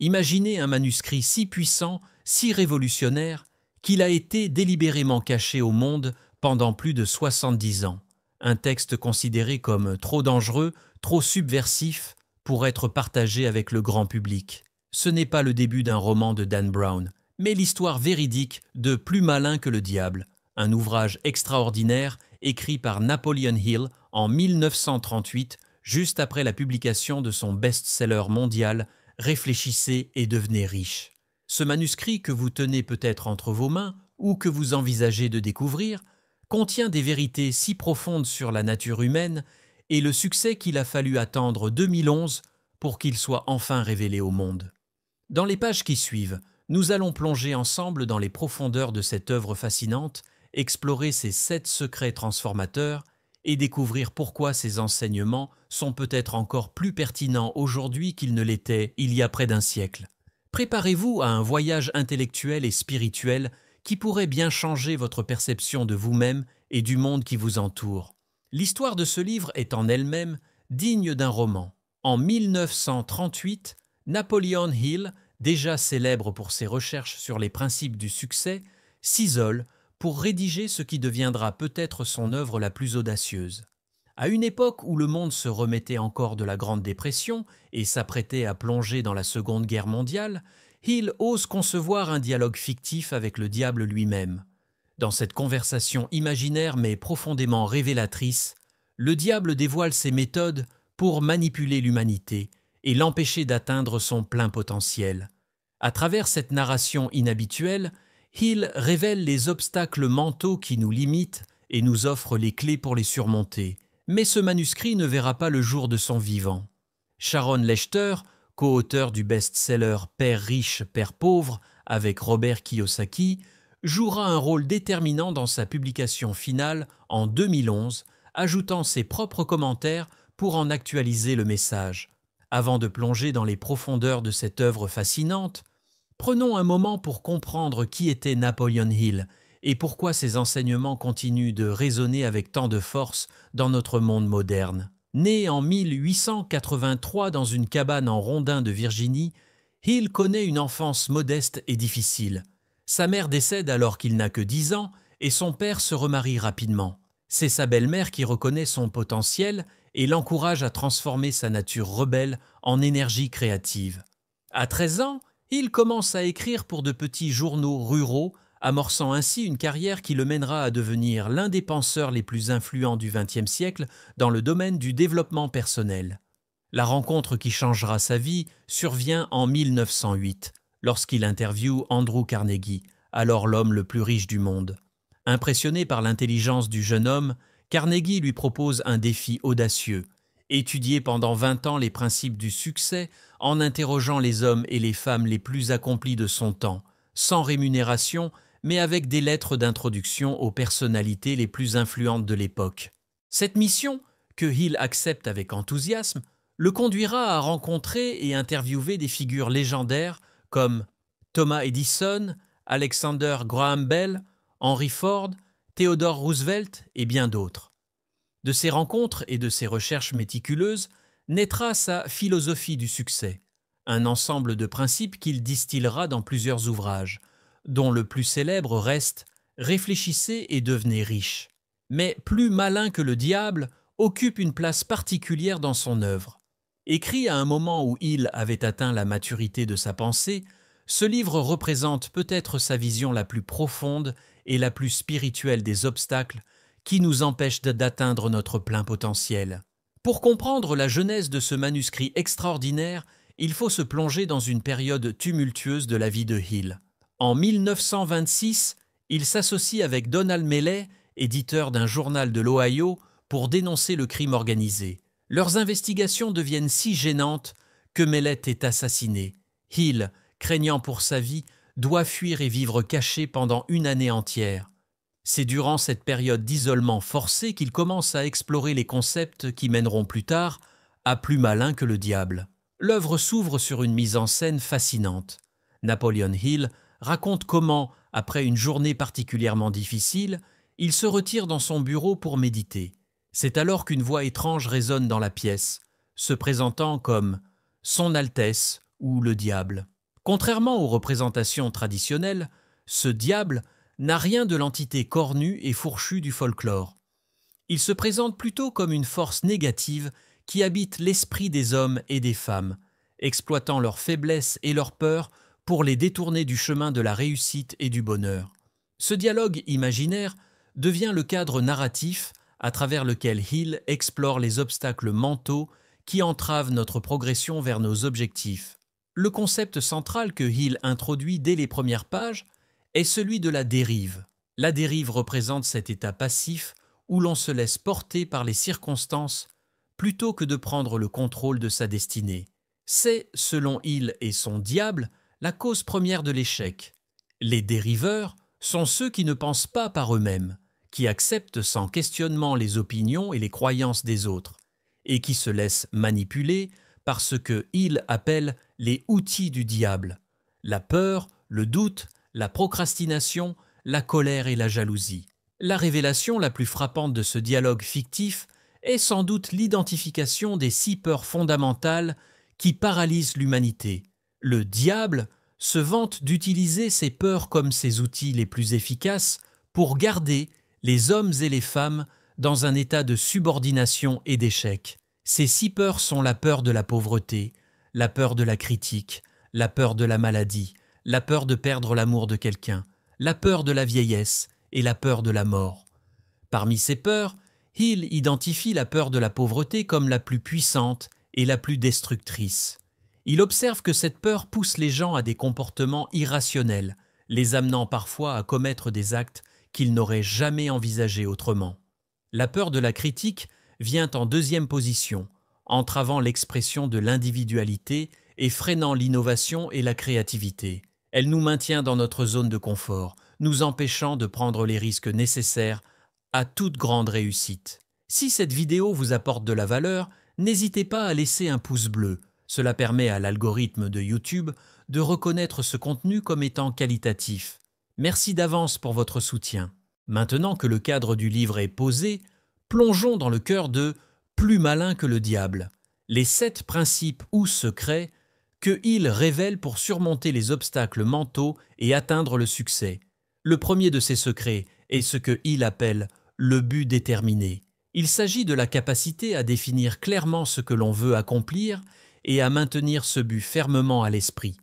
Imaginez un manuscrit si puissant, si révolutionnaire, qu'il a été délibérément caché au monde pendant plus de 70 ans. Un texte considéré comme trop dangereux, trop subversif pour être partagé avec le grand public. Ce n'est pas le début d'un roman de Dan Brown, mais l'histoire véridique de Plus malin que le diable, un ouvrage extraordinaire écrit par Napoleon Hill en 1938, juste après la publication de son best-seller mondial « Réfléchissez et devenez riche ». Ce manuscrit que vous tenez peut-être entre vos mains ou que vous envisagez de découvrir contient des vérités si profondes sur la nature humaine et le succès qu'il a fallu attendre 2011 pour qu'il soit enfin révélé au monde. Dans les pages qui suivent, nous allons plonger ensemble dans les profondeurs de cette œuvre fascinante, explorer ses 7 secrets transformateurs et découvrir pourquoi ces enseignements sont peut-être encore plus pertinents aujourd'hui qu'ils ne l'étaient il y a près d'un siècle. Préparez-vous à un voyage intellectuel et spirituel qui pourrait bien changer votre perception de vous-même et du monde qui vous entoure. L'histoire de ce livre est en elle-même digne d'un roman. En 1938, Napoleon Hill, déjà célèbre pour ses recherches sur les principes du succès, s'isole pour rédiger ce qui deviendra peut-être son œuvre la plus audacieuse. À une époque où le monde se remettait encore de la Grande Dépression et s'apprêtait à plonger dans la Seconde Guerre mondiale, Hill ose concevoir un dialogue fictif avec le diable lui-même. Dans cette conversation imaginaire mais profondément révélatrice, le diable dévoile ses méthodes pour manipuler l'humanité et l'empêcher d'atteindre son plein potentiel. À travers cette narration inhabituelle, Hill révèle les obstacles mentaux qui nous limitent et nous offre les clés pour les surmonter. Mais ce manuscrit ne verra pas le jour de son vivant. Sharon Lechter, co-auteur du best-seller Père riche, Père pauvre avec Robert Kiyosaki, jouera un rôle déterminant dans sa publication finale en 2011, ajoutant ses propres commentaires pour en actualiser le message. Avant de plonger dans les profondeurs de cette œuvre fascinante, prenons un moment pour comprendre qui était Napoleon Hill et pourquoi ses enseignements continuent de résonner avec tant de force dans notre monde moderne. Né en 1883 dans une cabane en Rondins de Virginie, Hill connaît une enfance modeste et difficile. Sa mère décède alors qu'il n'a que 10 ans et son père se remarie rapidement. C'est sa belle-mère qui reconnaît son potentiel et l'encourage à transformer sa nature rebelle en énergie créative. À 13 ans, Hill commence à écrire pour de petits journaux ruraux, amorçant ainsi une carrière qui le mènera à devenir l'un des penseurs les plus influents du XXe siècle dans le domaine du développement personnel. La rencontre qui changera sa vie survient en 1908, lorsqu'il interviewe Andrew Carnegie, alors l'homme le plus riche du monde. Impressionné par l'intelligence du jeune homme, Carnegie lui propose un défi audacieux, étudier pendant 20 ans les principes du succès en interrogeant les hommes et les femmes les plus accomplis de son temps, sans rémunération, mais avec des lettres d'introduction aux personnalités les plus influentes de l'époque. Cette mission, que Hill accepte avec enthousiasme, le conduira à rencontrer et interviewer des figures légendaires comme Thomas Edison, Alexander Graham Bell, Henry Ford, Theodore Roosevelt et bien d'autres. De ces rencontres et de ces recherches méticuleuses naîtra sa philosophie du succès, un ensemble de principes qu'il distillera dans plusieurs ouvrages, dont le plus célèbre reste « Réfléchissez et devenez riche ». Mais Plus malin que le diable occupe une place particulière dans son œuvre. Écrit à un moment où Hill avait atteint la maturité de sa pensée, ce livre représente peut-être sa vision la plus profonde et la plus spirituelle des obstacles qui nous empêchent d'atteindre notre plein potentiel. Pour comprendre la genèse de ce manuscrit extraordinaire, il faut se plonger dans une période tumultueuse de la vie de Hill. En 1926, il s'associe avec Donald Melley, éditeur d'un journal de l'Ohio, pour dénoncer le crime organisé. Leurs investigations deviennent si gênantes que Melley est assassiné. Hill, craignant pour sa vie, doit fuir et vivre caché pendant une année entière. C'est durant cette période d'isolement forcé qu'il commence à explorer les concepts qui mèneront plus tard à Plus malin que le diable. L'œuvre s'ouvre sur une mise en scène fascinante. Napoleon Hill raconte comment, après une journée particulièrement difficile, il se retire dans son bureau pour méditer. C'est alors qu'une voix étrange résonne dans la pièce, se présentant comme « Son Altesse » ou le diable. Contrairement aux représentations traditionnelles, ce diable n'a rien de l'entité cornue et fourchue du folklore. Il se présente plutôt comme une force négative qui habite l'esprit des hommes et des femmes, exploitant leurs faiblesses et leurs peurs pour les détourner du chemin de la réussite et du bonheur. Ce dialogue imaginaire devient le cadre narratif à travers lequel Hill explore les obstacles mentaux qui entravent notre progression vers nos objectifs. Le concept central que Hill introduit dès les premières pages est celui de la dérive. La dérive représente cet état passif où l'on se laisse porter par les circonstances plutôt que de prendre le contrôle de sa destinée. C'est, selon Hill et son diable, la cause première de l'échec. Les dériveurs sont ceux qui ne pensent pas par eux-mêmes, qui acceptent sans questionnement les opinions et les croyances des autres, et qui se laissent manipuler par ce que Hill appelle les outils du diable, la peur, le doute, la procrastination, la colère et la jalousie. La révélation la plus frappante de ce dialogue fictif est sans doute l'identification des 6 peurs fondamentales qui paralysent l'humanité. Le diable se vante d'utiliser ces peurs comme ses outils les plus efficaces pour garder les hommes et les femmes dans un état de subordination et d'échec. Ces 6 peurs sont la peur de la pauvreté, la peur de la critique, la peur de la maladie, la peur de perdre l'amour de quelqu'un, la peur de la vieillesse et la peur de la mort. Parmi ces peurs, Hill identifie la peur de la pauvreté comme la plus puissante et la plus destructrice. Il observe que cette peur pousse les gens à des comportements irrationnels, les amenant parfois à commettre des actes qu'ils n'auraient jamais envisagés autrement. La peur de la critique vient en deuxième position, entravant l'expression de l'individualité et freinant l'innovation et la créativité. Elle nous maintient dans notre zone de confort, nous empêchant de prendre les risques nécessaires à toute grande réussite. Si cette vidéo vous apporte de la valeur, n'hésitez pas à laisser un pouce bleu. Cela permet à l'algorithme de YouTube de reconnaître ce contenu comme étant qualitatif. Merci d'avance pour votre soutien. Maintenant que le cadre du livre est posé, plongeons dans le cœur de « Plus malin que le diable », les 7 principes ou secrets que Hill révèle pour surmonter les obstacles mentaux et atteindre le succès. Le premier de ces secrets est ce que Hill appelle « le but déterminé ». Il s'agit de la capacité à définir clairement ce que l'on veut accomplir et à maintenir ce but fermement à l'esprit,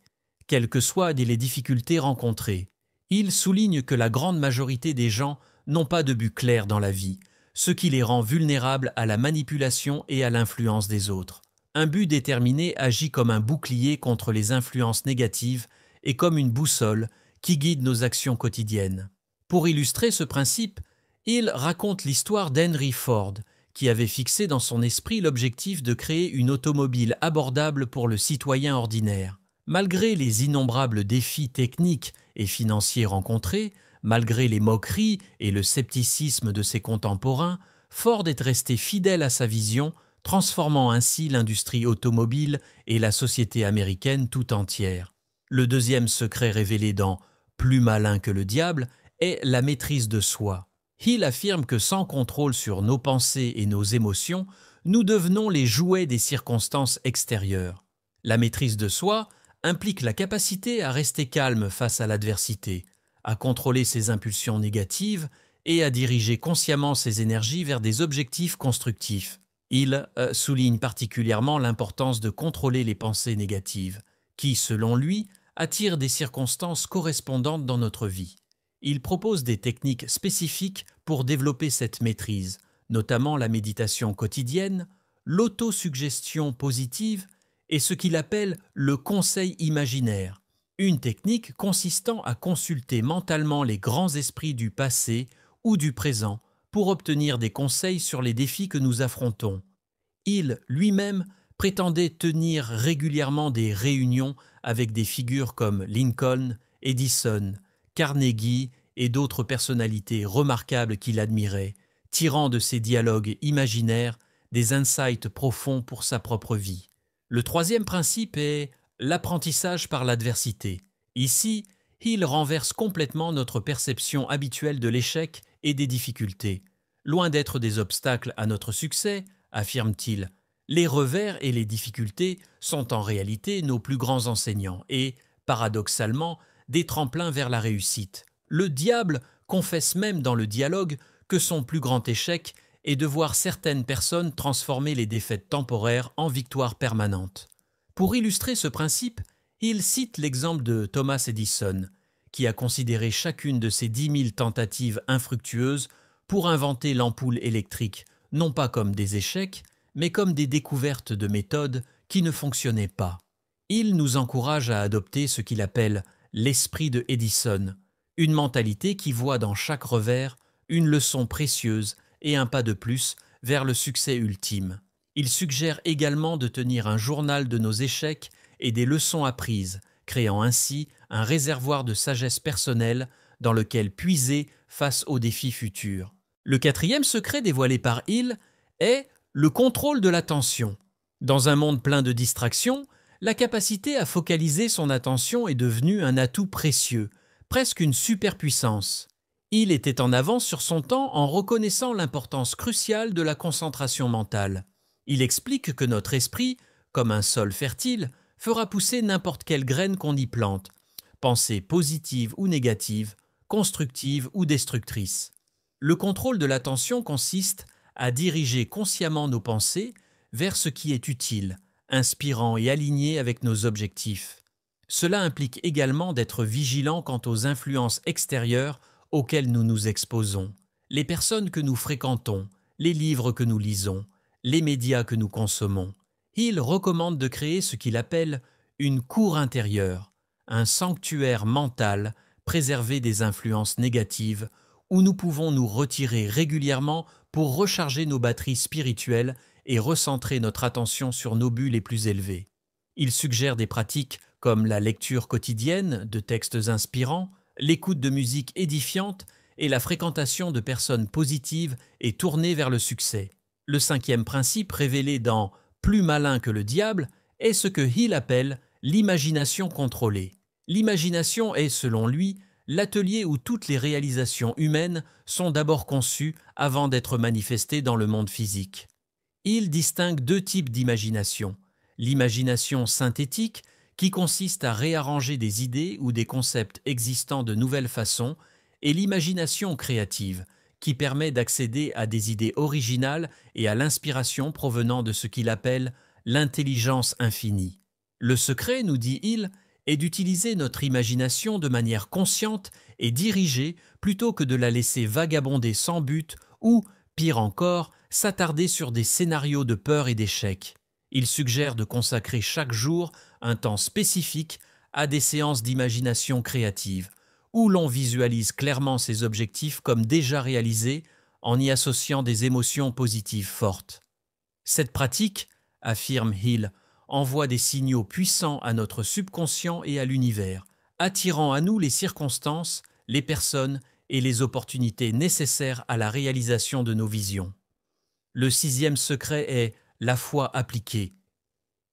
quelles que soient les difficultés rencontrées. Il souligne que la grande majorité des gens n'ont pas de but clair dans la vie, ce qui les rend vulnérables à la manipulation et à l'influence des autres. Un but déterminé agit comme un bouclier contre les influences négatives et comme une boussole qui guide nos actions quotidiennes. Pour illustrer ce principe, il raconte l'histoire d'Henry Ford, qui avait fixé dans son esprit l'objectif de créer une automobile abordable pour le citoyen ordinaire. Malgré les innombrables défis techniques et financiers rencontrés, malgré les moqueries et le scepticisme de ses contemporains, Ford est resté fidèle à sa vision, transformant ainsi l'industrie automobile et la société américaine tout entière. Le deuxième secret révélé dans « Plus malin que le diable » est la maîtrise de soi. Hill affirme que sans contrôle sur nos pensées et nos émotions, nous devenons les jouets des circonstances extérieures. La maîtrise de soi implique la capacité à rester calme face à l'adversité, à contrôler ses impulsions négatives et à diriger consciemment ses énergies vers des objectifs constructifs. Hill souligne particulièrement l'importance de contrôler les pensées négatives, qui, selon lui, attirent des circonstances correspondantes dans notre vie. Il propose des techniques spécifiques pour développer cette maîtrise, notamment la méditation quotidienne, l'autosuggestion positive et ce qu'il appelle le conseil imaginaire, une technique consistant à consulter mentalement les grands esprits du passé ou du présent pour obtenir des conseils sur les défis que nous affrontons. Hill lui-même prétendait tenir régulièrement des réunions avec des figures comme Lincoln, Edison, Carnegie et d'autres personnalités remarquables qu'il admirait, tirant de ces dialogues imaginaires des insights profonds pour sa propre vie. Le troisième principe est l'apprentissage par l'adversité. Ici, Hill renverse complètement notre perception habituelle de l'échec et des difficultés. Loin d'être des obstacles à notre succès, affirme-t-il, Les revers et les difficultés sont en réalité nos plus grands enseignants et, paradoxalement, des tremplins vers la réussite. Le diable confesse même dans le dialogue que son plus grand échec est de voir certaines personnes transformer les défaites temporaires en victoires permanentes. Pour illustrer ce principe, il cite l'exemple de Thomas Edison, qui a considéré chacune de ses 10 000 tentatives infructueuses pour inventer l'ampoule électrique, non pas comme des échecs, mais comme des découvertes de méthodes qui ne fonctionnaient pas. Il nous encourage à adopter ce qu'il appelle l'esprit de Edison, une mentalité qui voit dans chaque revers une leçon précieuse et un pas de plus vers le succès ultime. Il suggère également de tenir un journal de nos échecs et des leçons apprises, créant ainsi un réservoir de sagesse personnelle dans lequel puiser face aux défis futurs. Le quatrième secret dévoilé par Hill est le contrôle de l'attention. Dans un monde plein de distractions, la capacité à focaliser son attention est devenue un atout précieux, presque une superpuissance. Hill était en avance sur son temps en reconnaissant l'importance cruciale de la concentration mentale. Il explique que notre esprit, comme un sol fertile, fera pousser n'importe quelle graine qu'on y plante, pensée positive ou négative, constructive ou destructrice. Le contrôle de l'attention consiste à diriger consciemment nos pensées vers ce qui est utile, inspirant et aligné avec nos objectifs. Cela implique également d'être vigilant quant aux influences extérieures auxquelles nous nous exposons, les personnes que nous fréquentons, les livres que nous lisons, les médias que nous consommons. Il recommande de créer ce qu'il appelle une cour intérieure, un sanctuaire mental préservé des influences négatives où nous pouvons nous retirer régulièrement pour recharger nos batteries spirituelles et recentrer notre attention sur nos buts les plus élevés. Il suggère des pratiques comme la lecture quotidienne de textes inspirants, l'écoute de musique édifiante et la fréquentation de personnes positives et tournées vers le succès. Le cinquième principe révélé dans « Plus malin que le diable » est ce que Hill appelle l'imagination contrôlée. L'imagination est, selon lui, l'atelier où toutes les réalisations humaines sont d'abord conçues avant d'être manifestées dans le monde physique. Il distingue deux types d'imagination. L'imagination synthétique, qui consiste à réarranger des idées ou des concepts existants de nouvelles façons, et l'imagination créative, qui permet d'accéder à des idées originales et à l'inspiration provenant de ce qu'il appelle l'intelligence infinie. Le secret, nous dit Hill, est d'utiliser notre imagination de manière consciente et dirigée plutôt que de la laisser vagabonder sans but ou, pire encore, s'attarder sur des scénarios de peur et d'échec. Il suggère de consacrer chaque jour un temps spécifique à des séances d'imagination créative, où l'on visualise clairement ses objectifs comme déjà réalisés en y associant des émotions positives fortes. Cette pratique, affirme Hill, envoie des signaux puissants à notre subconscient et à l'univers, attirant à nous les circonstances, les personnes et les opportunités nécessaires à la réalisation de nos visions. Le sixième secret est la foi appliquée.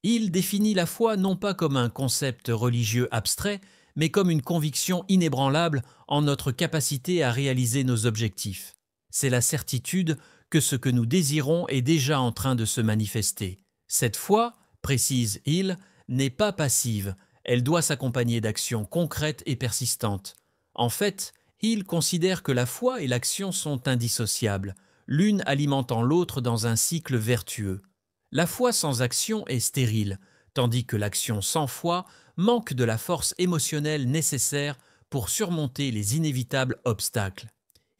Il définit la foi non pas comme un concept religieux abstrait, mais comme une conviction inébranlable en notre capacité à réaliser nos objectifs. C'est la certitude que ce que nous désirons est déjà en train de se manifester. Cette foi, précise Hill, n'est pas passive, elle doit s'accompagner d'actions concrètes et persistantes. En fait, Hill considère que la foi et l'action sont indissociables, l'une alimentant l'autre dans un cycle vertueux. La foi sans action est stérile, tandis que l'action sans foi manque de la force émotionnelle nécessaire pour surmonter les inévitables obstacles.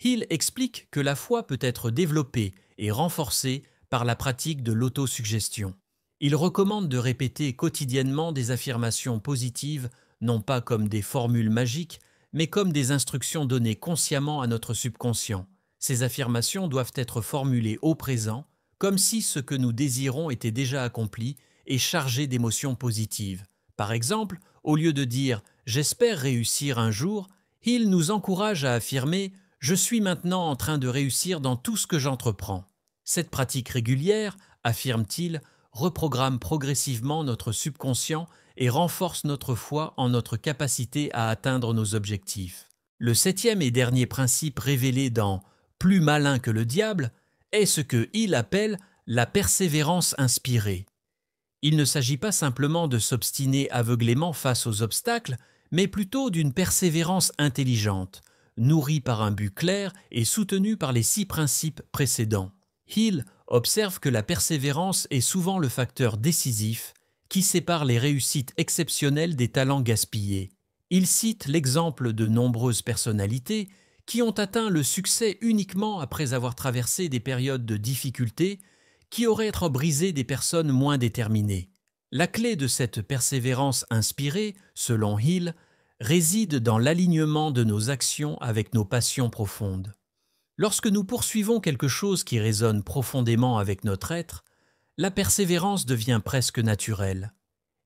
Hill explique que la foi peut être développée et renforcée par la pratique de l'autosuggestion. Il recommande de répéter quotidiennement des affirmations positives, non pas comme des formules magiques, mais comme des instructions données consciemment à notre subconscient. Ces affirmations doivent être formulées au présent, comme si ce que nous désirons était déjà accompli et chargé d'émotions positives. Par exemple, au lieu de dire « j'espère réussir un jour », il nous encourage à affirmer « je suis maintenant en train de réussir dans tout ce que j'entreprends ». Cette pratique régulière, affirme-t-il, reprogramme progressivement notre subconscient et renforce notre foi en notre capacité à atteindre nos objectifs. Le septième et dernier principe révélé dans « Plus malin que le diable » est ce que Hill appelle la persévérance inspirée. Il ne s'agit pas simplement de s'obstiner aveuglément face aux obstacles, mais plutôt d'une persévérance intelligente, nourrie par un but clair et soutenue par les 6 principes précédents. Hill observe que la persévérance est souvent le facteur décisif qui sépare les réussites exceptionnelles des talents gaspillés. Il cite l'exemple de nombreuses personnalités qui ont atteint le succès uniquement après avoir traversé des périodes de difficulté qui auraient brisé des personnes moins déterminées. La clé de cette persévérance inspirée, selon Hill, réside dans l'alignement de nos actions avec nos passions profondes. Lorsque nous poursuivons quelque chose qui résonne profondément avec notre être, la persévérance devient presque naturelle.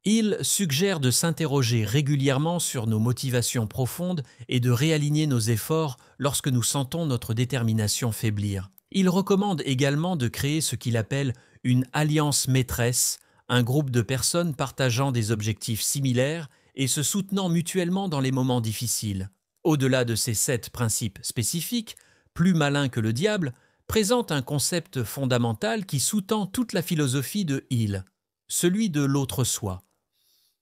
Il suggère de s'interroger régulièrement sur nos motivations profondes et de réaligner nos efforts lorsque nous sentons notre détermination faiblir. Il recommande également de créer ce qu'il appelle une alliance maîtresse, un groupe de personnes partageant des objectifs similaires et se soutenant mutuellement dans les moments difficiles. Au-delà de ces 7 principes spécifiques, plus malin que le diable, présente un concept fondamental qui sous-tend toute la philosophie de Hill, celui de l'autre soi.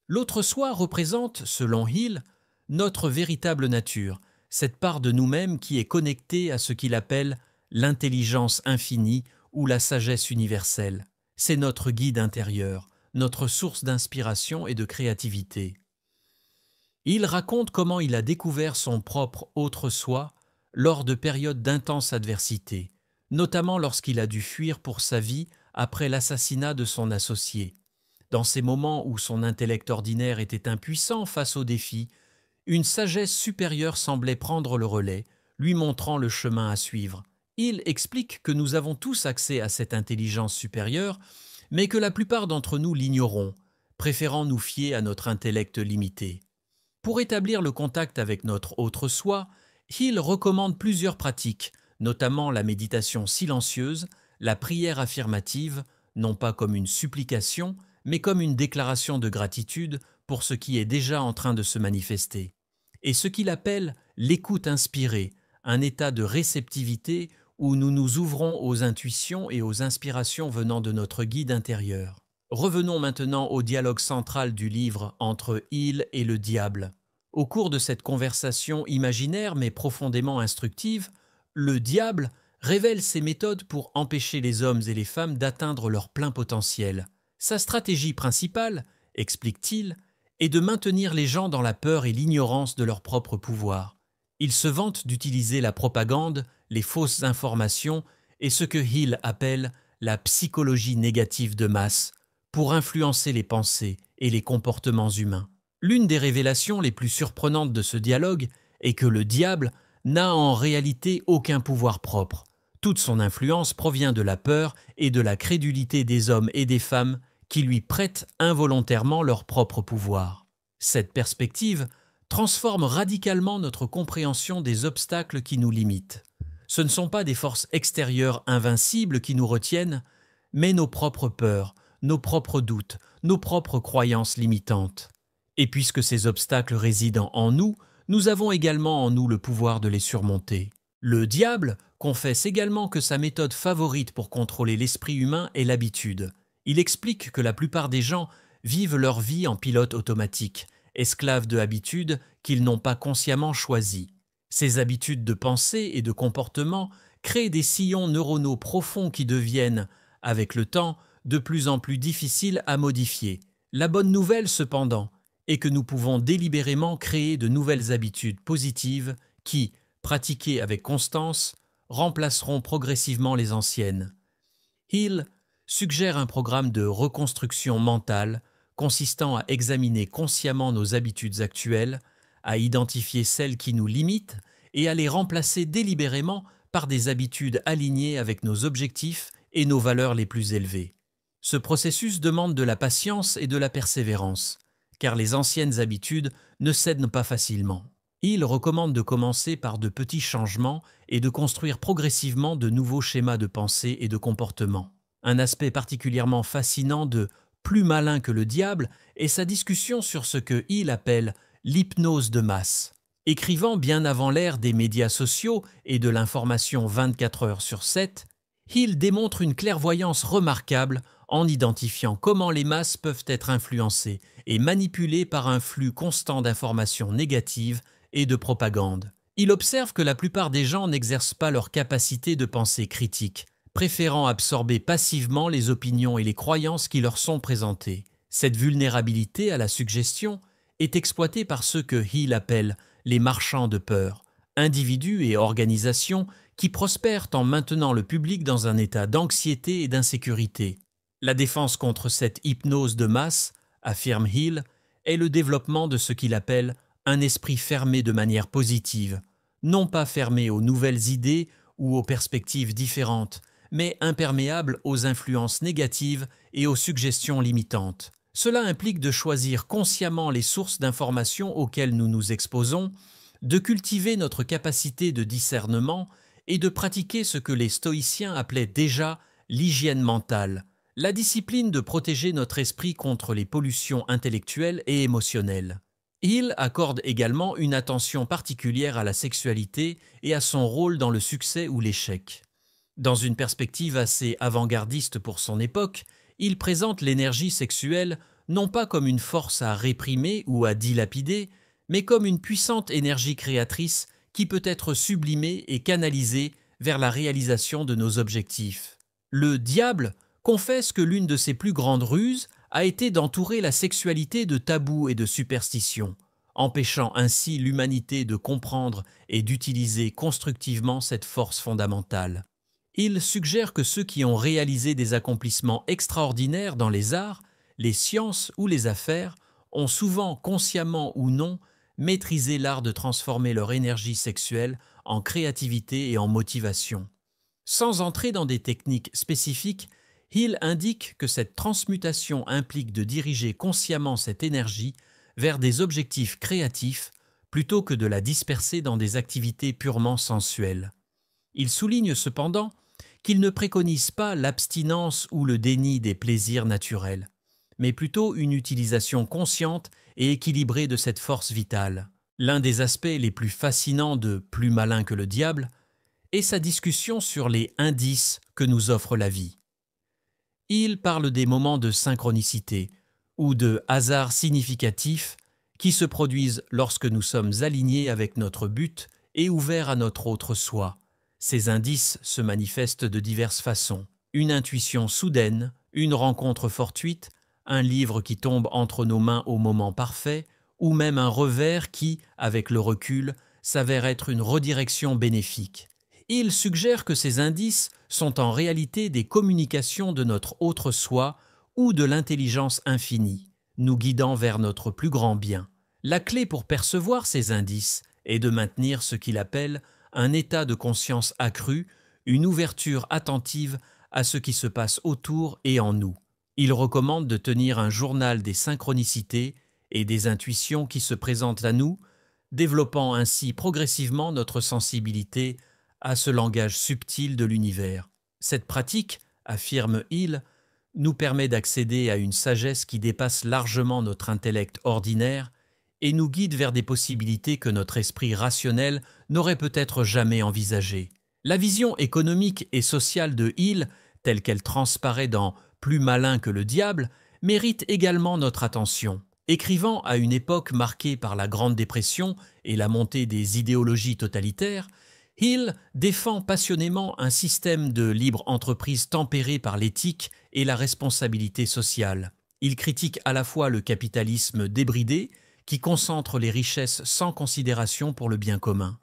L'autre soi représente, selon Hill, notre véritable nature, cette part de nous-mêmes qui est connectée à ce qu'il appelle l'intelligence infinie ou la sagesse universelle. C'est notre guide intérieur, notre source d'inspiration et de créativité. Il raconte comment il a découvert son propre autre soi lors de périodes d'intense adversité, notamment lorsqu'il a dû fuir pour sa vie après l'assassinat de son associé. Dans ces moments où son intellect ordinaire était impuissant face aux défis, une sagesse supérieure semblait prendre le relais, lui montrant le chemin à suivre. Il explique que nous avons tous accès à cette intelligence supérieure, mais que la plupart d'entre nous l'ignorons, préférant nous fier à notre intellect limité. Pour établir le contact avec notre autre soi, Hill recommande plusieurs pratiques, notamment la méditation silencieuse, la prière affirmative, non pas comme une supplication, mais comme une déclaration de gratitude pour ce qui est déjà en train de se manifester, et ce qu'il appelle l'écoute inspirée, un état de réceptivité où nous nous ouvrons aux intuitions et aux inspirations venant de notre guide intérieur. Revenons maintenant au dialogue central du livre entre Hill et le diable. Au cours de cette conversation imaginaire mais profondément instructive, le diable révèle ses méthodes pour empêcher les hommes et les femmes d'atteindre leur plein potentiel. Sa stratégie principale, explique-t-il, est de maintenir les gens dans la peur et l'ignorance de leur propre pouvoir. Il se vante d'utiliser la propagande, les fausses informations et ce que Hill appelle la psychologie négative de masse pour influencer les pensées et les comportements humains. L'une des révélations les plus surprenantes de ce dialogue est que le diable n'a en réalité aucun pouvoir propre. Toute son influence provient de la peur et de la crédulité des hommes et des femmes qui lui prêtent involontairement leur propre pouvoir. Cette perspective transforme radicalement notre compréhension des obstacles qui nous limitent. Ce ne sont pas des forces extérieures invincibles qui nous retiennent, mais nos propres peurs, nos propres doutes, nos propres croyances limitantes. Et puisque ces obstacles résident en nous, nous avons également en nous le pouvoir de les surmonter. Le diable confesse également que sa méthode favorite pour contrôler l'esprit humain est l'habitude. Il explique que la plupart des gens vivent leur vie en pilote automatique, esclaves de habitudes qu'ils n'ont pas consciemment choisies. Ces habitudes de pensée et de comportement créent des sillons neuronaux profonds qui deviennent, avec le temps, de plus en plus difficiles à modifier. La bonne nouvelle, cependant, est que nous pouvons délibérément créer de nouvelles habitudes positives qui, pratiquées avec constance, remplaceront progressivement les anciennes. Hill suggère un programme de reconstruction mentale consistant à examiner consciemment nos habitudes actuelles, à identifier celles qui nous limitent et à les remplacer délibérément par des habitudes alignées avec nos objectifs et nos valeurs les plus élevées. Ce processus demande de la patience et de la persévérance, car les anciennes habitudes ne cèdent pas facilement. Il recommande de commencer par de petits changements et de construire progressivement de nouveaux schémas de pensée et de comportement. Un aspect particulièrement fascinant de « Plus malin que le diable » est sa discussion sur ce que Hill appelle l'hypnose de masse. Écrivant bien avant l'ère des médias sociaux et de l'information 24 heures sur 7, Hill démontre une clairvoyance remarquable en identifiant comment les masses peuvent être influencées et manipulées par un flux constant d'informations négatives et de propagande. Il observe que la plupart des gens n'exercent pas leur capacité de pensée critique, préférant absorber passivement les opinions et les croyances qui leur sont présentées. Cette vulnérabilité à la suggestion est exploitée par ceux que Hill appelle les marchands de peur, individus et organisations qui prospèrent en maintenant le public dans un état d'anxiété et d'insécurité. La défense contre cette hypnose de masse, affirme Hill, est le développement de ce qu'il appelle un esprit fermé de manière positive, non pas fermé aux nouvelles idées ou aux perspectives différentes, mais imperméable aux influences négatives et aux suggestions limitantes. Cela implique de choisir consciemment les sources d'informations auxquelles nous nous exposons, de cultiver notre capacité de discernement et de pratiquer ce que les stoïciens appelaient déjà l'hygiène mentale, la discipline de protéger notre esprit contre les pollutions intellectuelles et émotionnelles. Hill accorde également une attention particulière à la sexualité et à son rôle dans le succès ou l'échec. Dans une perspective assez avant-gardiste pour son époque, il présente l'énergie sexuelle non pas comme une force à réprimer ou à dilapider, mais comme une puissante énergie créatrice qui peut être sublimée et canalisée vers la réalisation de nos objectifs. Le diable confesse que l'une de ses plus grandes ruses a été d'entourer la sexualité de tabous et de superstitions, empêchant ainsi l'humanité de comprendre et d'utiliser constructivement cette force fondamentale. Il suggère que ceux qui ont réalisé des accomplissements extraordinaires dans les arts, les sciences ou les affaires ont souvent, consciemment ou non, maîtrisé l'art de transformer leur énergie sexuelle en créativité et en motivation. Sans entrer dans des techniques spécifiques, Hill indique que cette transmutation implique de diriger consciemment cette énergie vers des objectifs créatifs plutôt que de la disperser dans des activités purement sensuelles. Il souligne cependant qu'il ne préconise pas l'abstinence ou le déni des plaisirs naturels, mais plutôt une utilisation consciente et équilibrée de cette force vitale. L'un des aspects les plus fascinants de Plus malin que le diable est sa discussion sur les indices que nous offre la vie. Il parle des moments de synchronicité ou de hasard significatif qui se produisent lorsque nous sommes alignés avec notre but et ouverts à notre autre soi. Ces indices se manifestent de diverses façons. Une intuition soudaine, une rencontre fortuite, un livre qui tombe entre nos mains au moment parfait, ou même un revers qui, avec le recul, s'avère être une redirection bénéfique. Il suggère que ces indices sont en réalité des communications de notre autre soi ou de l'intelligence infinie, nous guidant vers notre plus grand bien. La clé pour percevoir ces indices est de maintenir ce qu'il appelle un état de conscience accru, une ouverture attentive à ce qui se passe autour et en nous. Il recommande de tenir un journal des synchronicités et des intuitions qui se présentent à nous, développant ainsi progressivement notre sensibilité à ce langage subtil de l'univers. Cette pratique, affirme Hill, nous permet d'accéder à une sagesse qui dépasse largement notre intellect ordinaire et nous guide vers des possibilités que notre esprit rationnel n'aurait peut-être jamais envisagées. La vision économique et sociale de Hill, telle qu'elle transparaît dans Plus malin que le diable, mérite également notre attention. Écrivant à une époque marquée par la Grande Dépression et la montée des idéologies totalitaires, Hill défend passionnément un système de libre entreprise tempéré par l'éthique et la responsabilité sociale. Il critique à la fois le capitalisme débridé, qui concentre les richesses sans considération pour le bien commun,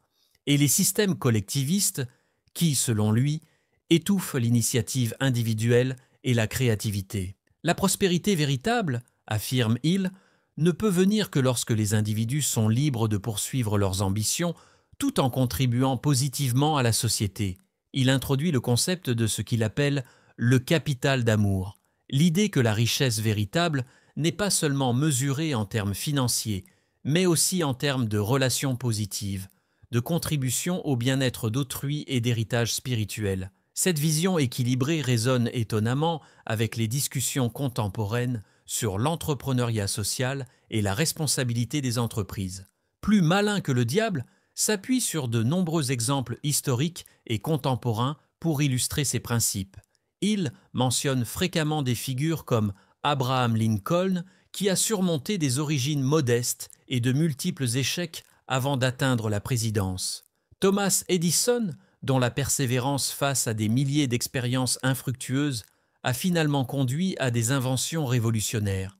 et les systèmes collectivistes qui, selon lui, étouffent l'initiative individuelle et la créativité. La prospérité véritable, affirme Hill, ne peut venir que lorsque les individus sont libres de poursuivre leurs ambitions tout en contribuant positivement à la société. Il introduit le concept de ce qu'il appelle le capital d'amour, l'idée que la richesse véritable n'est pas seulement mesurée en termes financiers, mais aussi en termes de relations positives, de contribution au bien-être d'autrui et d'héritage spirituel. Cette vision équilibrée résonne étonnamment avec les discussions contemporaines sur l'entrepreneuriat social et la responsabilité des entreprises. Plus malin que le diable s'appuie sur de nombreux exemples historiques et contemporains pour illustrer ses principes. Hill mentionne fréquemment des figures comme Abraham Lincoln, qui a surmonté des origines modestes et de multiples échecs avant d'atteindre la présidence. Thomas Edison, dont la persévérance face à des milliers d'expériences infructueuses a finalement conduit à des inventions révolutionnaires.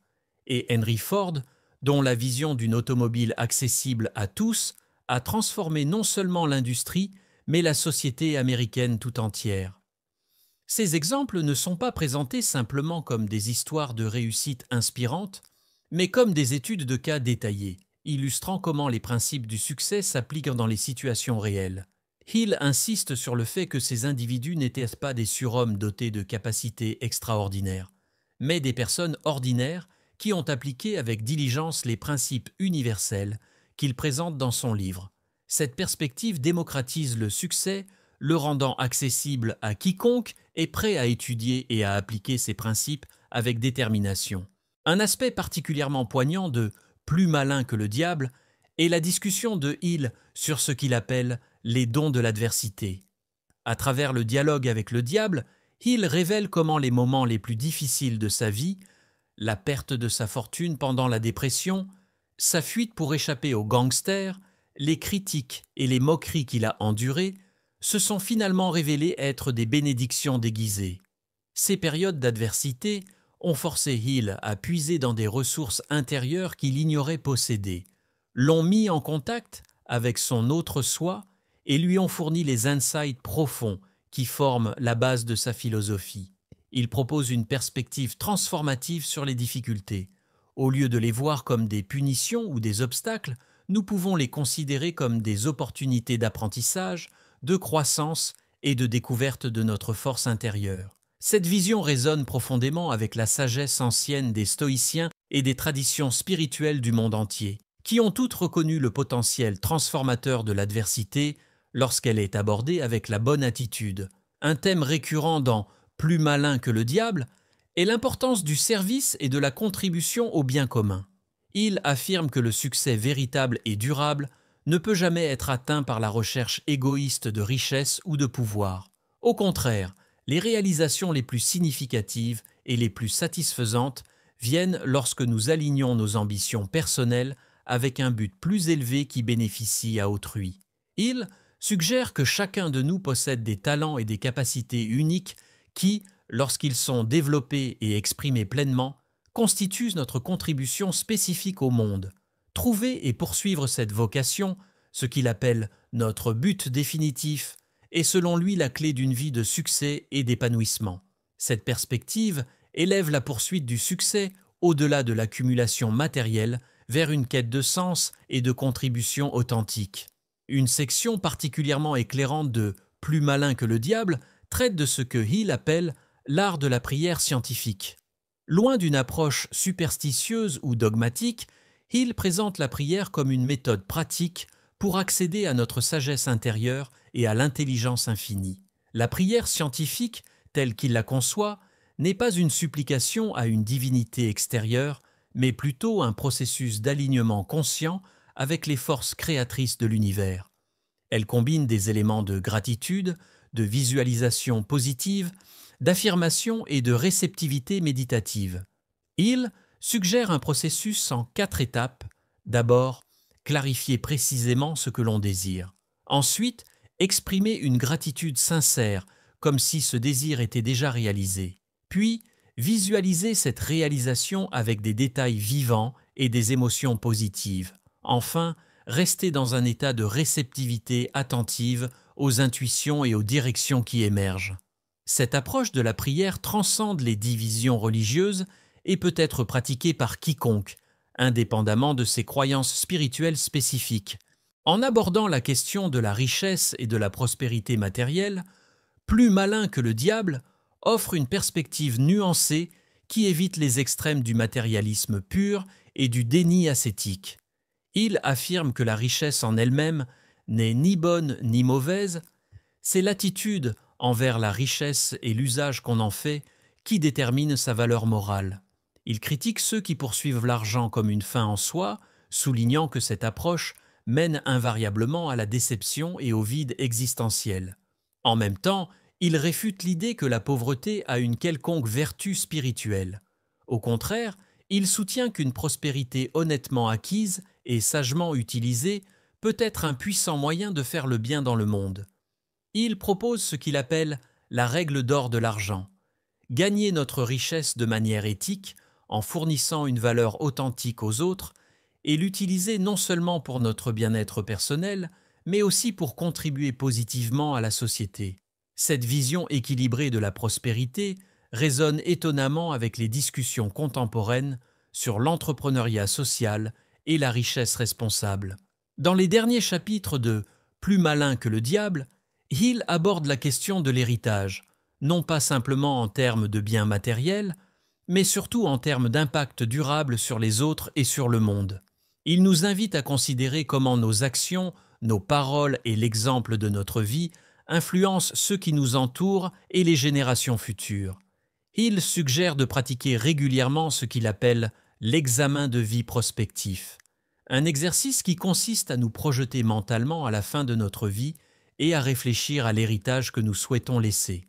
Et Henry Ford, dont la vision d'une automobile accessible à tous a transformé non seulement l'industrie, mais la société américaine tout entière. Ces exemples ne sont pas présentés simplement comme des histoires de réussite inspirantes, mais comme des études de cas détaillées, illustrant comment les principes du succès s'appliquent dans les situations réelles. Hill insiste sur le fait que ces individus n'étaient pas des surhommes dotés de capacités extraordinaires, mais des personnes ordinaires qui ont appliqué avec diligence les principes universels qu'il présente dans son livre. Cette perspective démocratise le succès, le rendant accessible à quiconque est prêt à étudier et à appliquer ces principes avec détermination. Un aspect particulièrement poignant de « Plus malin que le diable » est la discussion de Hill sur ce qu'il appelle les dons de l'adversité. À travers le dialogue avec le diable, Hill révèle comment les moments les plus difficiles de sa vie, la perte de sa fortune pendant la dépression, sa fuite pour échapper aux gangsters, les critiques et les moqueries qu'il a endurées, se sont finalement révélées être des bénédictions déguisées. Ces périodes d'adversité ont forcé Hill à puiser dans des ressources intérieures qu'il ignorait posséder, l'ont mis en contact avec son autre soi et lui ont fourni les insights profonds qui forment la base de sa philosophie. Il propose une perspective transformative sur les difficultés. Au lieu de les voir comme des punitions ou des obstacles, nous pouvons les considérer comme des opportunités d'apprentissage, de croissance et de découverte de notre force intérieure. Cette vision résonne profondément avec la sagesse ancienne des stoïciens et des traditions spirituelles du monde entier, qui ont toutes reconnu le potentiel transformateur de l'adversité lorsqu'elle est abordée avec la bonne attitude. Un thème récurrent dans « Plus malin que le diable » est l'importance du service et de la contribution au bien commun. Il affirme que le succès véritable et durable ne peut jamais être atteint par la recherche égoïste de richesse ou de pouvoir. Au contraire, les réalisations les plus significatives et les plus satisfaisantes viennent lorsque nous alignons nos ambitions personnelles avec un but plus élevé qui bénéficie à autrui. Il suggère que chacun de nous possède des talents et des capacités uniques qui, lorsqu'ils sont développés et exprimés pleinement, constituent notre contribution spécifique au monde. Trouver et poursuivre cette vocation, ce qu'il appelle notre but définitif, est selon lui la clé d'une vie de succès et d'épanouissement. Cette perspective élève la poursuite du succès au-delà de l'accumulation matérielle vers une quête de sens et de contribution authentique. Une section particulièrement éclairante de « Plus malin que le diable » traite de ce que Hill appelle l'art de la prière scientifique. Loin d'une approche superstitieuse ou dogmatique, Hill présente la prière comme une méthode pratique pour accéder à notre sagesse intérieure et à l'intelligence infinie. La prière scientifique, telle qu'il la conçoit, n'est pas une supplication à une divinité extérieure, mais plutôt un processus d'alignement conscient avec les forces créatrices de l'univers. Elle combine des éléments de gratitude, de visualisation positive, d'affirmation et de réceptivité méditative. Hill suggère un processus en 4 étapes. D'abord, clarifier précisément ce que l'on désire. Ensuite, exprimer une gratitude sincère, comme si ce désir était déjà réalisé. Puis, visualiser cette réalisation avec des détails vivants et des émotions positives. Enfin, rester dans un état de réceptivité attentive aux intuitions et aux directions qui émergent. Cette approche de la prière transcende les divisions religieuses et peut être pratiquée par quiconque, indépendamment de ses croyances spirituelles spécifiques. En abordant la question de la richesse et de la prospérité matérielle, Plus malin que le diable offre une perspective nuancée qui évite les extrêmes du matérialisme pur et du déni ascétique. Il affirme que la richesse en elle-même n'est ni bonne ni mauvaise, c'est l'attitude envers la richesse et l'usage qu'on en fait qui détermine sa valeur morale. Il critique ceux qui poursuivent l'argent comme une fin en soi, soulignant que cette approche mène invariablement à la déception et au vide existentiel. En même temps, Il réfute l'idée que la pauvreté a une quelconque vertu spirituelle. Au contraire, il soutient qu'une prospérité honnêtement acquise et sagement utilisée peut être un puissant moyen de faire le bien dans le monde. Il propose ce qu'il appelle la règle d'or de l'argent. Gagner notre richesse de manière éthique, en fournissant une valeur authentique aux autres, et l'utiliser non seulement pour notre bien-être personnel, mais aussi pour contribuer positivement à la société. Cette vision équilibrée de la prospérité résonne étonnamment avec les discussions contemporaines sur l'entrepreneuriat social et la richesse responsable. Dans les derniers chapitres de Plus malin que le diable, Hill aborde la question de l'héritage, non pas simplement en termes de biens matériels, mais surtout en termes d'impact durable sur les autres et sur le monde. Il nous invite à considérer comment nos actions, nos paroles et l'exemple de notre vie influencent ceux qui nous entourent et les générations futures. Il suggère de pratiquer régulièrement ce qu'il appelle l'examen de vie prospectif, un exercice qui consiste à nous projeter mentalement à la fin de notre vie et à réfléchir à l'héritage que nous souhaitons laisser.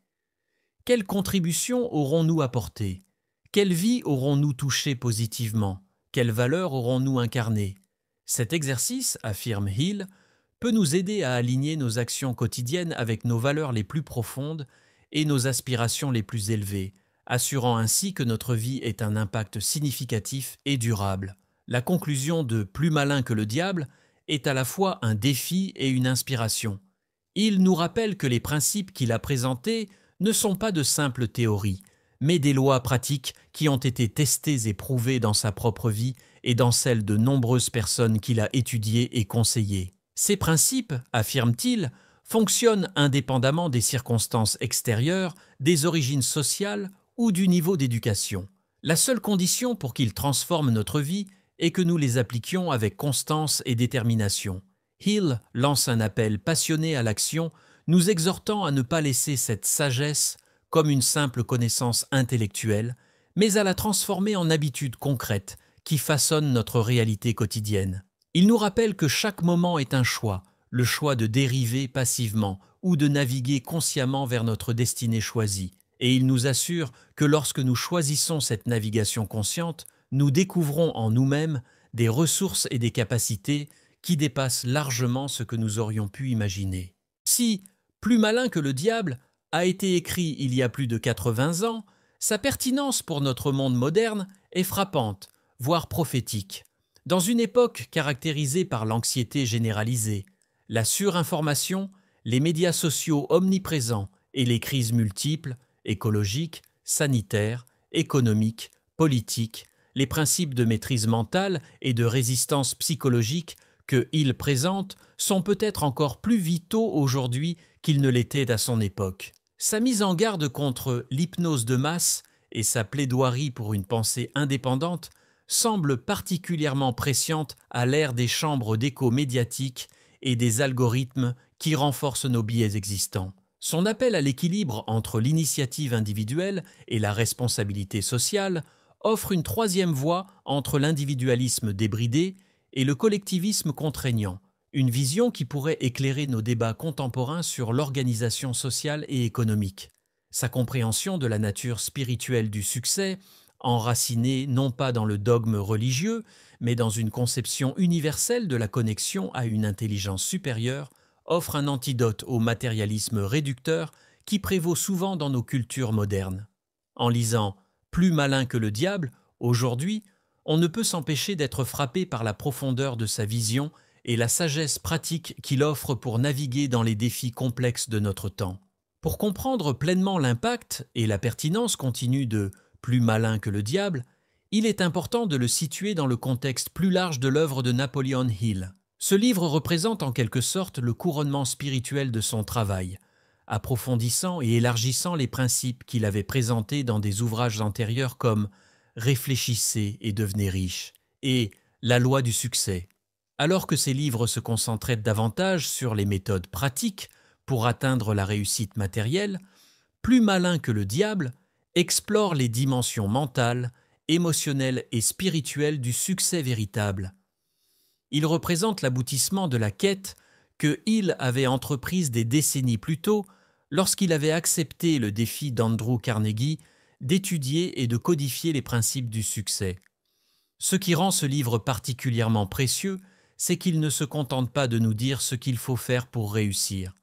Quelle contribution aurons-nous apporté? Quelle vie aurons-nous touché positivement? Quelles valeurs aurons-nous incarnées? Cet exercice, affirme Hill, peut nous aider à aligner nos actions quotidiennes avec nos valeurs les plus profondes et nos aspirations les plus élevées, assurant ainsi que notre vie ait un impact significatif et durable. La conclusion de Plus malin que le diable est à la fois un défi et une inspiration. Il nous rappelle que les principes qu'il a présentés ne sont pas de simples théories, mais des lois pratiques qui ont été testées et prouvées dans sa propre vie et dans celle de nombreuses personnes qu'il a étudiées et conseillées. Ces principes, affirme-t-il, fonctionnent indépendamment des circonstances extérieures, des origines sociales ou du niveau d'éducation. La seule condition pour qu'ils transforment notre vie est que nous les appliquions avec constance et détermination. Hill lance un appel passionné à l'action, nous exhortant à ne pas laisser cette sagesse comme une simple connaissance intellectuelle, mais à la transformer en habitudes concrètes qui façonnent notre réalité quotidienne. Il nous rappelle que chaque moment est un choix, le choix de dériver passivement ou de naviguer consciemment vers notre destinée choisie. Et il nous assure que lorsque nous choisissons cette navigation consciente, nous découvrons en nous-mêmes des ressources et des capacités qui dépassent largement ce que nous aurions pu imaginer. Si Plus malin que le diable a été écrit il y a plus de 80 ans, sa pertinence pour notre monde moderne est frappante, voire prophétique. Dans une époque caractérisée par l'anxiété généralisée, la surinformation, les médias sociaux omniprésents et les crises multiples, écologiques, sanitaires, économiques, politiques, les principes de maîtrise mentale et de résistance psychologique que Hill présente sont peut-être encore plus vitaux aujourd'hui qu'ils ne l'étaient à son époque. Sa mise en garde contre l'hypnose de masse et sa plaidoirie pour une pensée indépendante semblent particulièrement prescientes à l'ère des chambres d'écho médiatiques et des algorithmes qui renforcent nos biais existants. Son appel à l'équilibre entre l'initiative individuelle et la responsabilité sociale offre une troisième voie entre l'individualisme débridé et le collectivisme contraignant, une vision qui pourrait éclairer nos débats contemporains sur l'organisation sociale et économique. Sa compréhension de la nature spirituelle du succès, enracinée non pas dans le dogme religieux, mais dans une conception universelle de la connexion à une intelligence supérieure, offre un antidote au matérialisme réducteur qui prévaut souvent dans nos cultures modernes. En lisant Plus malin que le diable, aujourd'hui, on ne peut s'empêcher d'être frappé par la profondeur de sa vision et la sagesse pratique qu'il offre pour naviguer dans les défis complexes de notre temps. Pour comprendre pleinement l'impact et la pertinence continue de Plus malin que le diable, il est important de le situer dans le contexte plus large de l'œuvre de Napoleon Hill. Ce livre représente en quelque sorte le couronnement spirituel de son travail, approfondissant et élargissant les principes qu'il avait présentés dans des ouvrages antérieurs comme Réfléchissez et devenez riche et La loi du succès. Alors que ces livres se concentraient davantage sur les méthodes pratiques pour atteindre la réussite matérielle, Plus malin que le diable explore les dimensions mentales, émotionnelles et spirituelles du succès véritable. Il représente l'aboutissement de la quête que Hill avait entreprise des décennies plus tôt lorsqu'il avait accepté le défi d'Andrew Carnegie d'étudier et de codifier les principes du succès. Ce qui rend ce livre particulièrement précieux, c'est qu'il ne se contente pas de nous dire ce qu'il faut faire pour réussir,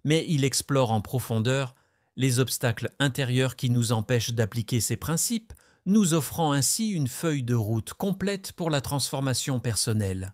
mais il explore en profondeur les obstacles intérieurs qui nous empêchent d'appliquer ces principes, nous offrant ainsi une feuille de route complète pour la transformation personnelle.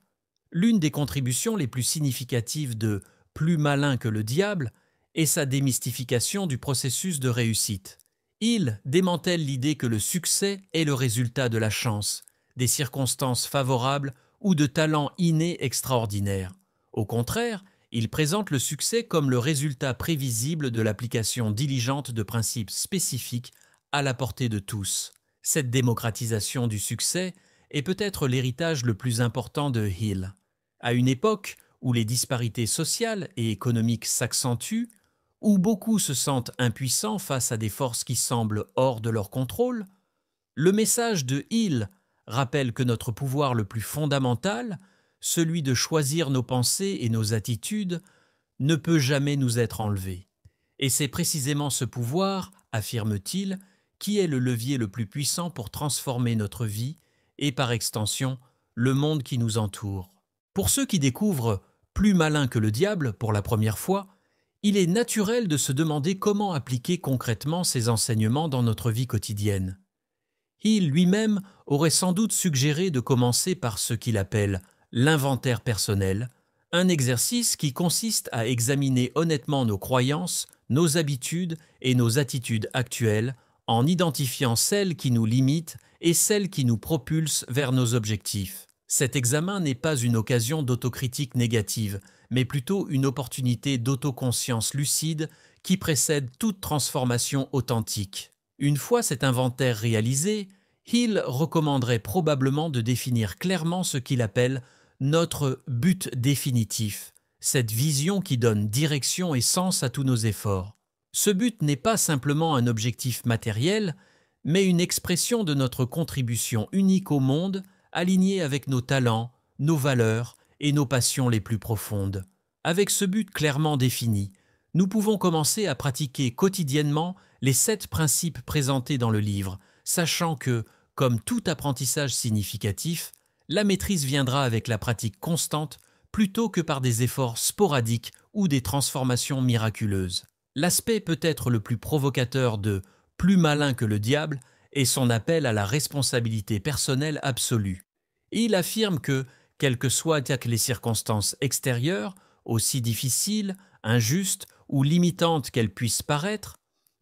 L'une des contributions les plus significatives de « Plus malin que le diable » est sa démystification du processus de réussite. Il démantèle l'idée que le succès est le résultat de la chance, des circonstances favorables ou de talents innés extraordinaires. Au contraire, il présente le succès comme le résultat prévisible de l'application diligente de principes spécifiques à la portée de tous. Cette démocratisation du succès est peut-être l'héritage le plus important de Hill. À une époque où les disparités sociales et économiques s'accentuent, où beaucoup se sentent impuissants face à des forces qui semblent hors de leur contrôle, le message de Hill rappelle que notre pouvoir le plus fondamental, celui de choisir nos pensées et nos attitudes, ne peut jamais nous être enlevé. Et c'est précisément ce pouvoir, affirme-t-il, qui est le levier le plus puissant pour transformer notre vie et, par extension, le monde qui nous entoure. Pour ceux qui découvrent Plus malin que le diable pour la première fois, il est naturel de se demander comment appliquer concrètement ces enseignements dans notre vie quotidienne. Hill lui-même aurait sans doute suggéré de commencer par ce qu'il appelle l'inventaire personnel, un exercice qui consiste à examiner honnêtement nos croyances, nos habitudes et nos attitudes actuelles en identifiant celles qui nous limitent et celles qui nous propulsent vers nos objectifs. Cet examen n'est pas une occasion d'autocritique négative, mais plutôt une opportunité d'autoconscience lucide qui précède toute transformation authentique. Une fois cet inventaire réalisé, Hill recommanderait probablement de définir clairement ce qu'il appelle notre but définitif, cette vision qui donne direction et sens à tous nos efforts. Ce but n'est pas simplement un objectif matériel, mais une expression de notre contribution unique au monde, alignée avec nos talents, nos valeurs et nos passions les plus profondes. Avec ce but clairement défini, nous pouvons commencer à pratiquer quotidiennement les 7 principes présentés dans le livre, sachant que, comme tout apprentissage significatif, la maîtrise viendra avec la pratique constante plutôt que par des efforts sporadiques ou des transformations miraculeuses. L'aspect peut-être le plus provocateur de « Plus malin que le diable » est son appel à la responsabilité personnelle absolue. Il affirme que, quelles que soient les circonstances extérieures, aussi difficiles, injustes ou limitantes qu'elles puissent paraître,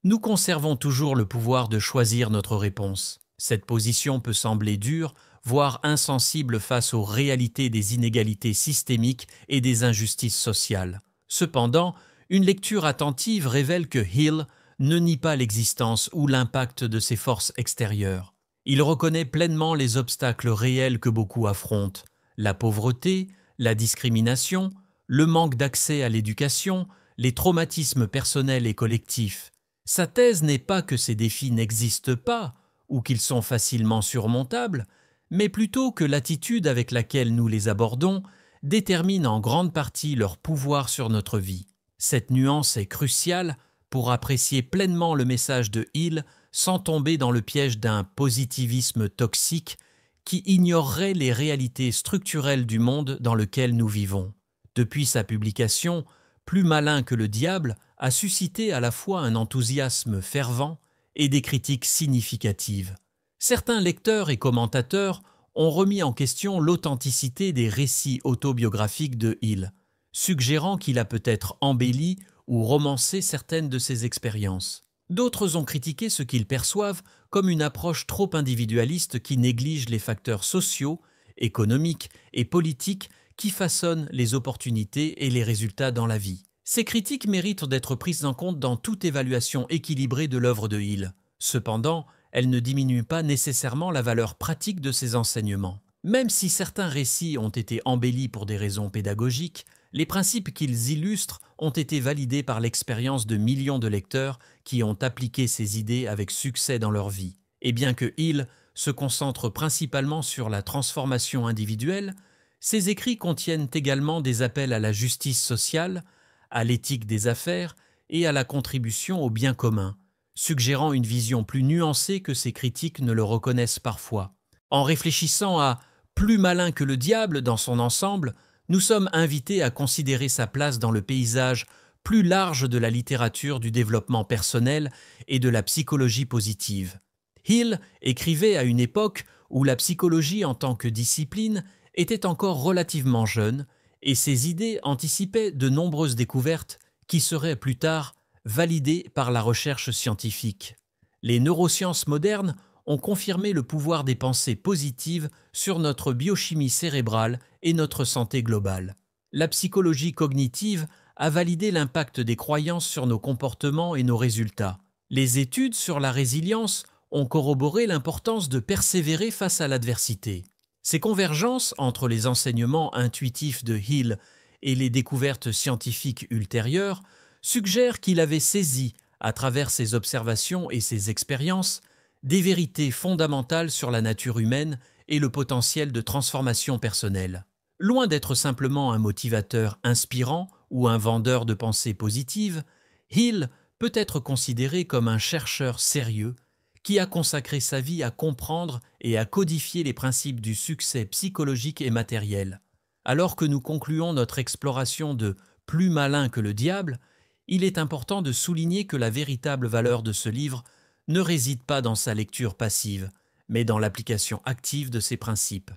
nous conservons toujours le pouvoir de choisir notre réponse. Cette position peut sembler dure, voire insensible face aux réalités des inégalités systémiques et des injustices sociales. Cependant, une lecture attentive révèle que Hill ne nie pas l'existence ou l'impact de ces forces extérieures. Il reconnaît pleinement les obstacles réels que beaucoup affrontent, la pauvreté, la discrimination, le manque d'accès à l'éducation, les traumatismes personnels et collectifs. Sa thèse n'est pas que ces défis n'existent pas ou qu'ils sont facilement surmontables, mais plutôt que l'attitude avec laquelle nous les abordons détermine en grande partie leur pouvoir sur notre vie. Cette nuance est cruciale pour apprécier pleinement le message de Hill sans tomber dans le piège d'un positivisme toxique qui ignorerait les réalités structurelles du monde dans lequel nous vivons. Depuis sa publication, Plus malin que le diable a suscité à la fois un enthousiasme fervent et des critiques significatives. Certains lecteurs et commentateurs ont remis en question l'authenticité des récits autobiographiques de Hill, suggérant qu'il a peut-être embelli ou romancé certaines de ses expériences. D'autres ont critiqué ce qu'ils perçoivent comme une approche trop individualiste qui néglige les facteurs sociaux, économiques et politiques qui façonnent les opportunités et les résultats dans la vie. Ces critiques méritent d'être prises en compte dans toute évaluation équilibrée de l'œuvre de Hill. Cependant, elles ne diminuent pas nécessairement la valeur pratique de ses enseignements. Même si certains récits ont été embellis pour des raisons pédagogiques, les principes qu'ils illustrent ont été validés par l'expérience de millions de lecteurs qui ont appliqué ces idées avec succès dans leur vie. Et bien que Hill se concentre principalement sur la transformation individuelle, ses écrits contiennent également des appels à la justice sociale, à l'éthique des affaires et à la contribution au bien commun, suggérant une vision plus nuancée que ses critiques ne le reconnaissent parfois. En réfléchissant à Plus malin que le diable dans son ensemble, nous sommes invités à considérer sa place dans le paysage plus large de la littérature du développement personnel et de la psychologie positive. Hill écrivait à une époque où la psychologie en tant que discipline était encore relativement jeune et ses idées anticipaient de nombreuses découvertes qui seraient plus tard validées par la recherche scientifique. Les neurosciences modernes ont confirmé le pouvoir des pensées positives sur notre biochimie cérébrale et notre santé globale. La psychologie cognitive a validé l'impact des croyances sur nos comportements et nos résultats. Les études sur la résilience ont corroboré l'importance de persévérer face à l'adversité. Ces convergences entre les enseignements intuitifs de Hill et les découvertes scientifiques ultérieures suggèrent qu'il avait saisi, à travers ses observations et ses expériences, des vérités fondamentales sur la nature humaine et le potentiel de transformation personnelle. Loin d'être simplement un motivateur inspirant ou un vendeur de pensées positives, Hill peut être considéré comme un chercheur sérieux qui a consacré sa vie à comprendre et à codifier les principes du succès psychologique et matériel. Alors que nous concluons notre exploration de Plus malin que le diable, il est important de souligner que la véritable valeur de ce livre ne réside pas dans sa lecture passive, mais dans l'application active de ses principes.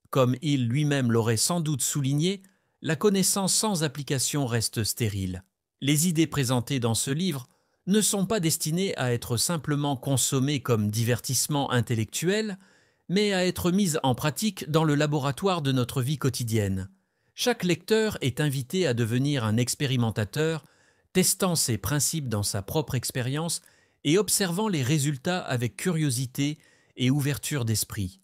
Comme Hill lui-même l'aurait sans doute souligné, la connaissance sans application reste stérile. Les idées présentées dans ce livre ne sont pas destinées à être simplement consommées comme divertissement intellectuel, mais à être mises en pratique dans le laboratoire de notre vie quotidienne. Chaque lecteur est invité à devenir un expérimentateur, testant ces principes dans sa propre expérience et observant les résultats avec curiosité et ouverture d'esprit.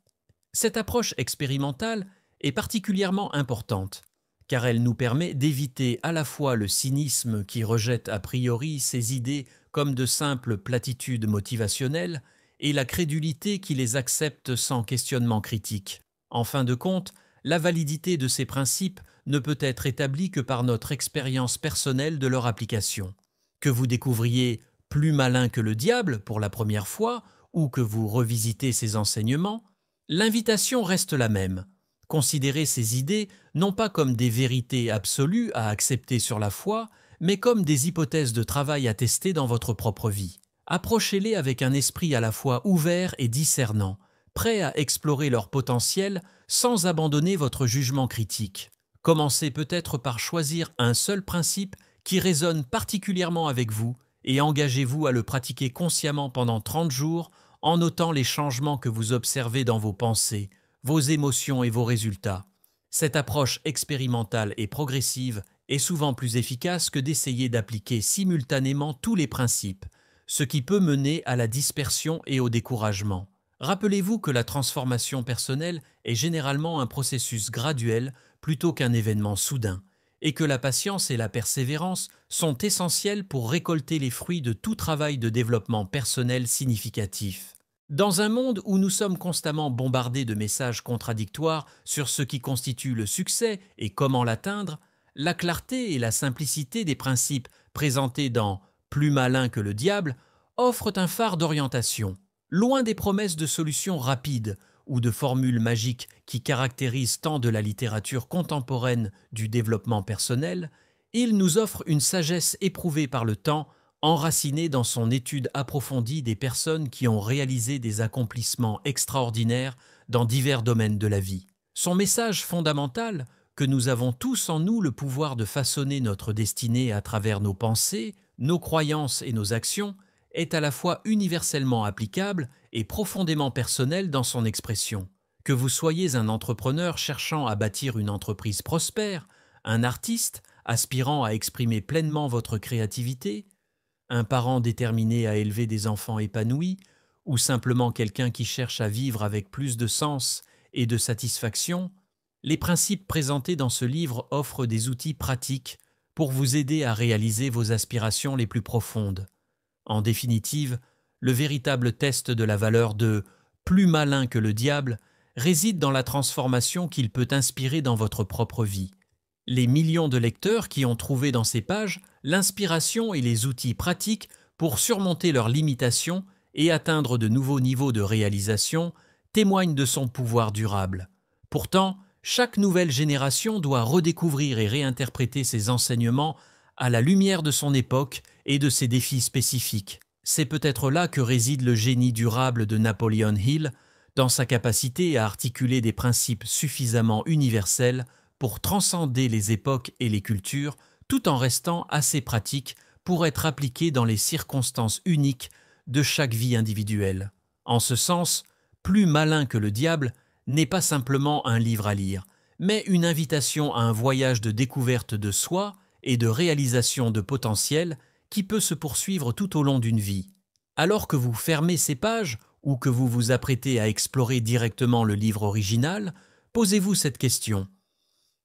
Cette approche expérimentale est particulièrement importante, car elle nous permet d'éviter à la fois le cynisme qui rejette a priori ces idées comme de simples platitudes motivationnelles et la crédulité qui les accepte sans questionnement critique. En fin de compte, la validité de ces principes ne peut être établie que par notre expérience personnelle de leur application. Que vous découvriez Plus malin que le diable pour la première fois ou que vous revisitez ces enseignements, l'invitation reste la même. Considérez ces idées non pas comme des vérités absolues à accepter sur la foi, mais comme des hypothèses de travail à tester dans votre propre vie. Approchez-les avec un esprit à la fois ouvert et discernant, prêt à explorer leur potentiel sans abandonner votre jugement critique. Commencez peut-être par choisir un seul principe qui résonne particulièrement avec vous et engagez-vous à le pratiquer consciemment pendant 30 jours en notant les changements que vous observez dans vos pensées, vos émotions et vos résultats. Cette approche expérimentale et progressive est souvent plus efficace que d'essayer d'appliquer simultanément tous les principes, ce qui peut mener à la dispersion et au découragement. Rappelez-vous que la transformation personnelle est généralement un processus graduel plutôt qu'un événement soudain, et que la patience et la persévérance sont essentielles pour récolter les fruits de tout travail de développement personnel significatif. Dans un monde où nous sommes constamment bombardés de messages contradictoires sur ce qui constitue le succès et comment l'atteindre, la clarté et la simplicité des principes présentés dans Plus malin que le diable offrent un phare d'orientation. Loin des promesses de solutions rapides ou de formules magiques qui caractérisent tant de la littérature contemporaine du développement personnel, il nous offre une sagesse éprouvée par le temps, enracinée dans son étude approfondie des personnes qui ont réalisé des accomplissements extraordinaires dans divers domaines de la vie. Son message fondamental, que nous avons tous en nous le pouvoir de façonner notre destinée à travers nos pensées, nos croyances et nos actions, est à la fois universellement applicable et profondément personnel dans son expression. Que vous soyez un entrepreneur cherchant à bâtir une entreprise prospère, un artiste aspirant à exprimer pleinement votre créativité, un parent déterminé à élever des enfants épanouis, ou simplement quelqu'un qui cherche à vivre avec plus de sens et de satisfaction, les principes présentés dans ce livre offrent des outils pratiques pour vous aider à réaliser vos aspirations les plus profondes. En définitive, le véritable test de la valeur de « plus malin que le diable » réside dans la transformation qu'il peut inspirer dans votre propre vie. Les millions de lecteurs qui ont trouvé dans ces pages l'inspiration et les outils pratiques pour surmonter leurs limitations et atteindre de nouveaux niveaux de réalisation témoignent de son pouvoir durable. Pourtant, chaque nouvelle génération doit redécouvrir et réinterpréter ses enseignements à la lumière de son époque et de ses défis spécifiques. C'est peut-être là que réside le génie durable de Napoleon Hill, dans sa capacité à articuler des principes suffisamment universels pour transcender les époques et les cultures, tout en restant assez pratique pour être appliqué dans les circonstances uniques de chaque vie individuelle. En ce sens, Plus malin que le diable n'est pas simplement un livre à lire, mais une invitation à un voyage de découverte de soi et de réalisation de potentiel qui peut se poursuivre tout au long d'une vie. Alors que vous fermez ces pages ou que vous vous apprêtez à explorer directement le livre original, posez-vous cette question.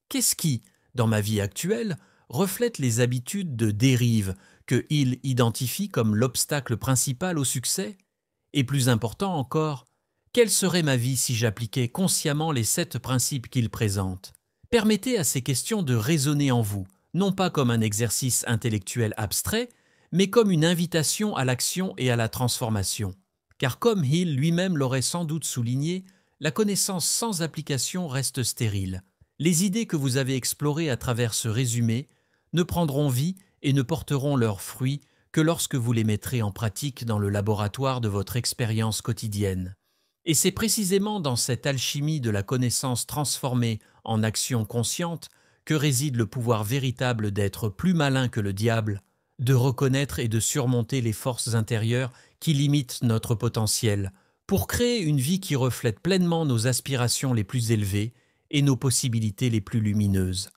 Qu'est-ce qui, dans ma vie actuelle, reflète les habitudes de dérive que Hill identifie comme l'obstacle principal au succès? Et plus important encore, quelle serait ma vie si j'appliquais consciemment les 7 principes qu'il présente? Permettez à ces questions de résonner en vous, non pas comme un exercice intellectuel abstrait, mais comme une invitation à l'action et à la transformation. Car comme Hill lui-même l'aurait sans doute souligné, la connaissance sans application reste stérile. Les idées que vous avez explorées à travers ce résumé ne prendront vie et ne porteront leurs fruits que lorsque vous les mettrez en pratique dans le laboratoire de votre expérience quotidienne. Et c'est précisément dans cette alchimie de la connaissance transformée en action consciente que réside le pouvoir véritable d'être plus malin que le diable, de reconnaître et de surmonter les forces intérieures qui limitent notre potentiel, pour créer une vie qui reflète pleinement nos aspirations les plus élevées et nos possibilités les plus lumineuses.